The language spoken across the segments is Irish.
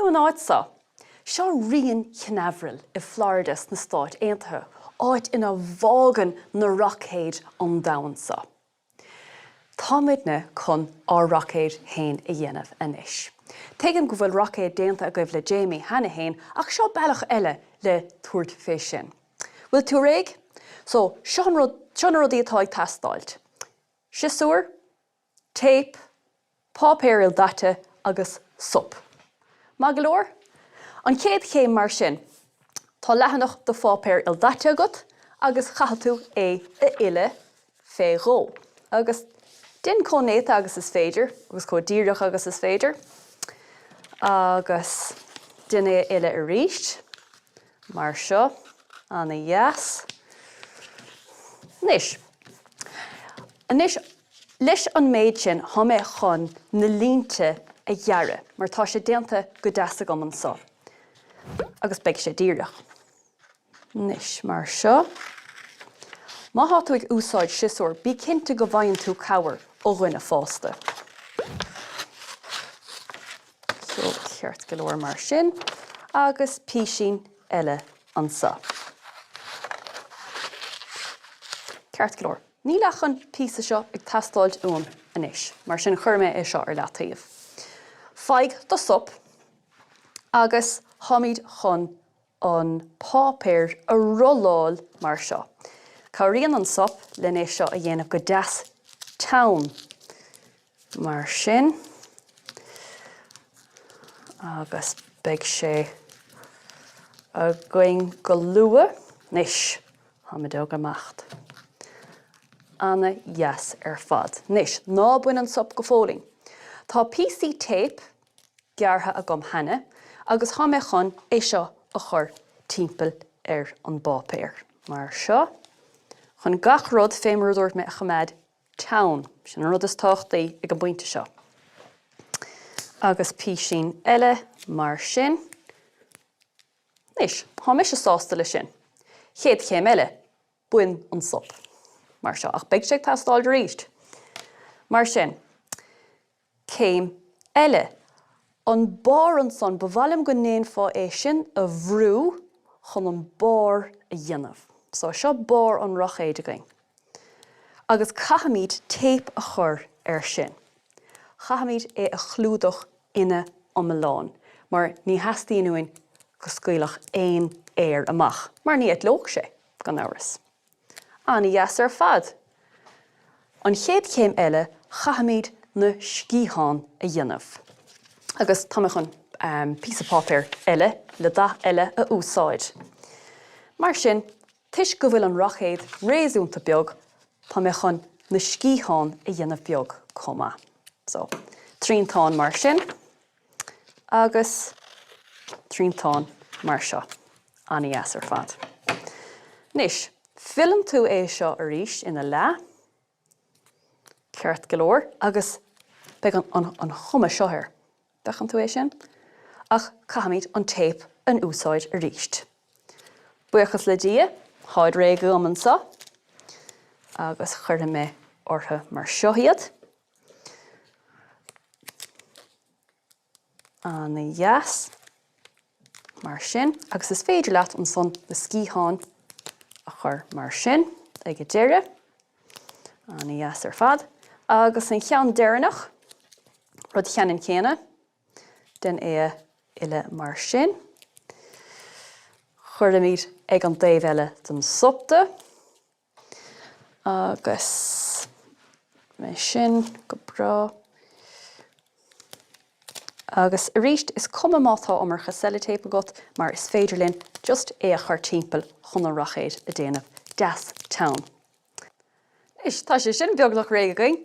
tú an áit sa, seo rion cheanafril I Floridas na Stáit Aontaithe áit ina bhágan na Roicéad an domhan sa. Táid na chun á Roicéad hain a dhéanamh anois. Teigim go bhfuil Roicéad déanta a goibh le Jamie hena hain ach seo bealach eile le tuairt fé sin. Bhfuil tú réig? So, seo an rudí atá ag teastáilt. Siosúr, tape, pápéir il data agus sup. Má go leor? An chéad chéim mar sin, tá leathanach do pápéir il data agat agus chaithil tú a eile fé ró. Agus din cónéta agus is féidir, agus códíreach agus is féidir. Agus din é eile a ríist, mar seo, anna yes. Nis. Anis, leis an méid sin ha mé chun na línte a dhearra, mar tá sé déanta go deasa go man sa. Agus beag sé díreach. Nis, mar seo. Má há tú ag úsáid siosúr, bí cinnte go bhain tú cabhar ó rinne fásta. So, ceart go leor mar sin, agus písín eile an sa. Ceart go leor. Ní lechan písa seo ag teastáilt anois, mar sin chuirme é seo ar leataíomh. Feig do sup, agus hamid chun an pápéir a rolláil mar seo. Caríonn an sup lené seo a dhéanamh go deas town mar sin. Agus beag sé a going go lua, nis, hamid ó go macht. Anna yes fad. Nis, ná buin an sup go fóling. Tá PC tape geartha a gom henne, agus ha mé chun é seo a chur timpeall an bápéir. Mar seo, chun gach rud féimar dúirt me a chaméid town, sin rud is táchtaí ag an buinte seo. Agus písín eile mar sin. Nis, ha mé se sásta le sin. Chéad chéim eile, buin an sup. Mar seo, ach beag sé teastáil ríist. Mar sin, céim eile, an bar an son, bhhailm go néon fá é sin a bhrú chun an bar a dhéanamh. So seo bar an Roicéad a going. Agus chahamid tape a chur ar sin. Chahamid é a chlúdach ine an Miláin, mar ní heastíí nuin go scoilach éon éir amach, mar ní et lóg sé gan áras. Anna yes fad. An chéad chéim eile chahamid na scíán a dhéanamh. Agus tá chun písa pápéir eile le da eile a úsáid. Mar sin, tuis go bhfuil an Roicéad réasúnta beag, tá mé chun na scíán a dhéanamh beag comma. So, tríntán mar sin, agus tríntán mar seo. Anna yes fad. Nis, filim tú é seo a ríist ina le, ceart go leor, agus beag an chuma seothir. Bechan tú é sin? Ach chahamid an tape an úsáid a ríist. Buchas le dia, háid ré go an sa, agus chuirtha mé ortha mar seohiad. Anna yes, mar sin, agus is féidir leat an son na scíán a chur mar sin, ag a deire. Anna yes fad. Agus an cheann deireanach, rud cheann céine, den é eile mar sin. Chuirlamid ag an daobh eile den supta. Agus mé sin go bra. Agus a ríist is cuma mátá omar sellotape agat, mar is féidir linn just é a chur timpeall chun an Roicéad a déanamh deas town. Is tá sé sin beaglach réige going.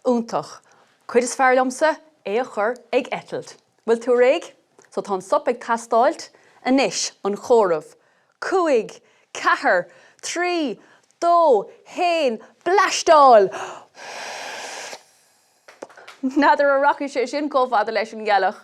Úntach, chuid is fearlamsa é a chur ag etalt. Bhfuil tú réig? So tá an sup ag teastáilt, anois an chóramh. 5, 4, 3, 2, 1, bleastáil! Nadidir a rockú sé sin cófáda leis an gealach.